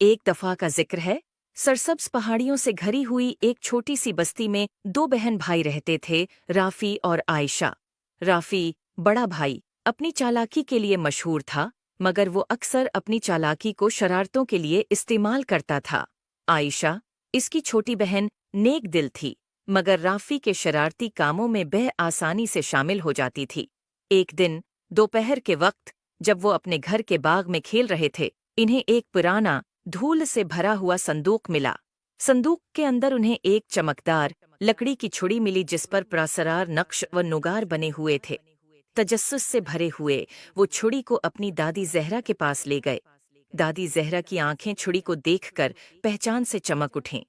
एक दफा का जिक्र है। सरसब्ज पहाड़ियों से घरी हुई एक छोटी सी बस्ती में दो बहन भाई रहते थे, राफी और आयशा। राफी, बड़ा भाई, अपनी चालाकी के लिए मशहूर था, मगर वो अक्सर अपनी चालाकी को शरारतों के लिए इस्तेमाल करता था। आयशा, इसकी छोटी बहन, नेक दिल थी, मगर राफी के शरारती कामों में आसानी से शामिल हो जाती थी। एक दिन दोपहर के वक्त, जब वो अपने घर के बाग में खेल रहे थे, इन्हें एक पुराना, धूल से भरा हुआ संदूक मिला। संदूक के अंदर उन्हें एक चमकदार लकड़ी की छुड़ी मिली जिस पर प्रासरार नक्श व नुगार बने हुए थे। तजस्सुस से भरे हुए वो छुड़ी को अपनी दादी जहरा के पास ले गए। दादी जहरा की आंखें छुड़ी को देखकर पहचान से चमक उठें।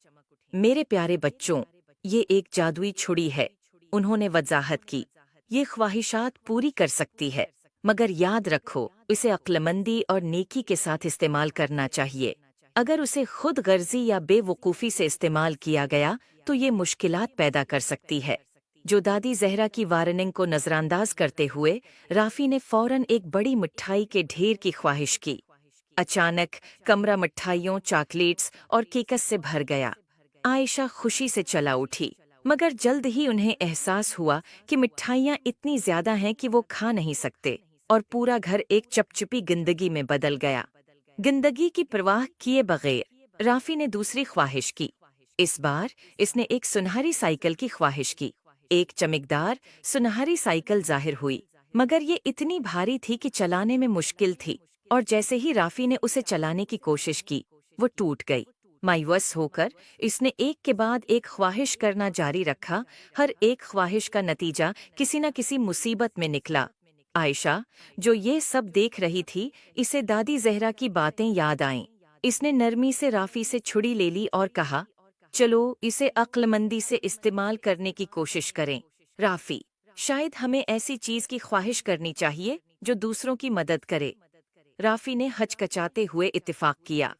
मेरे प्यारे बच्चों, ये एक जादुई छुड़ी है, उन्होंने वजाहत की। ये ख्वाहिशात पूरी कर सकती है, मगर याद रखो, इसे अक्लमंदी और नेकी के साथ इस्तेमाल करना चाहिए। अगर उसे खुद गर्जी या बेवकूफ़ी से इस्तेमाल किया गया तो ये मुश्किलात पैदा कर सकती है। जो दादी जहरा की वार्निंग को नज़रअंदाज करते हुए राफी ने फौरन एक बड़ी मिठाई के ढेर की ख्वाहिश की। अचानक कमरा मिठाइयों, चॉकलेट्स और केकस से भर गया। आयशा खुशी से चला उठी, मगर जल्द ही उन्हें एहसास हुआ कि मिठाइयाँ इतनी ज्यादा हैं कि वो खा नहीं सकते, और पूरा घर एक चपचपी जिंदगी में बदल गया। जिंदगी की परवाह किए बगैर राफी ने दूसरी ख्वाहिश की। इस बार इसने एक सुनहरी साइकिल की ख्वाहिश की। एक चमकदार सुनहरी साइकिल जाहिर हुई, मगर ये इतनी भारी थी कि चलाने में मुश्किल थी, और जैसे ही राफी ने उसे चलाने की कोशिश की, वो टूट गई। मायूस होकर इसने एक के बाद एक ख्वाहिश करना जारी रखा। हर एक ख्वाहिश का नतीजा किसी न किसी मुसीबत में निकला। आयशा, जो ये सब देख रही थी, इसे दादी जहरा की बातें याद आईं। इसने नरमी से राफी से छुड़ी ले ली और कहा, चलो इसे अक्लमंदी से इस्तेमाल करने की कोशिश करें। राफी, शायद हमें ऐसी चीज की ख्वाहिश करनी चाहिए जो दूसरों की मदद करे। राफी ने हचकचाते हुए इत्तेफाक किया।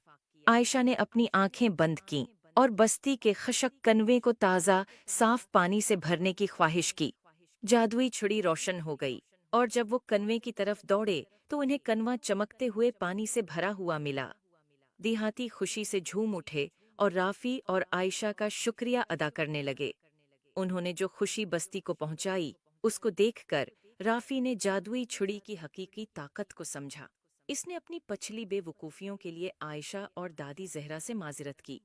आयशा ने अपनी आंखें बंद कीं और बस्ती के खशक कनवे को ताज़ा, साफ पानी से भरने की ख्वाहिश की। जादुई छुड़ी रोशन हो गई, और जब वो कनवे की तरफ दौड़े तो उन्हें कनवा चमकते हुए पानी से भरा हुआ मिला। देहाती खुशी से झूम उठे और राफी और आयशा का शुक्रिया अदा करने लगे। उन्होंने जो खुशी बस्ती को पहुंचाई, उसको देखकर राफी ने जादुई छुड़ी की हकीकी ताकत को समझा। इसने अपनी पछली बेवकूफ़ियों के लिए आयशा और दादी जहरा से माजरत की।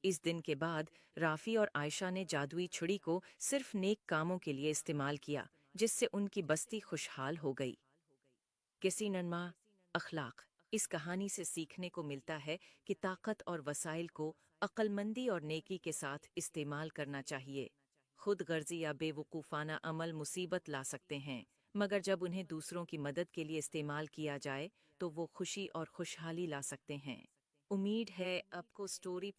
इस दिन के बाद राफी और आयशा ने जादुई छुड़ी को सिर्फ नेक कामों के लिए इस्तेमाल किया, जिससे उनकी बस्ती खुशहाल हो गई। किसी नन्मा अखलाक, इस कहानी से सीखने को मिलता है कि ताकत और वसाइल को अक्लमंदी और नेकी के साथ इस्तेमाल करना चाहिए। खुद गर्जी या बेवकूफ़ाना अमल मुसीबत ला सकते हैं, मगर जब उन्हें दूसरों की मदद के लिए इस्तेमाल किया जाए तो वो खुशी और खुशहाली ला सकते हैं। उम्मीद है आपको स्टोरी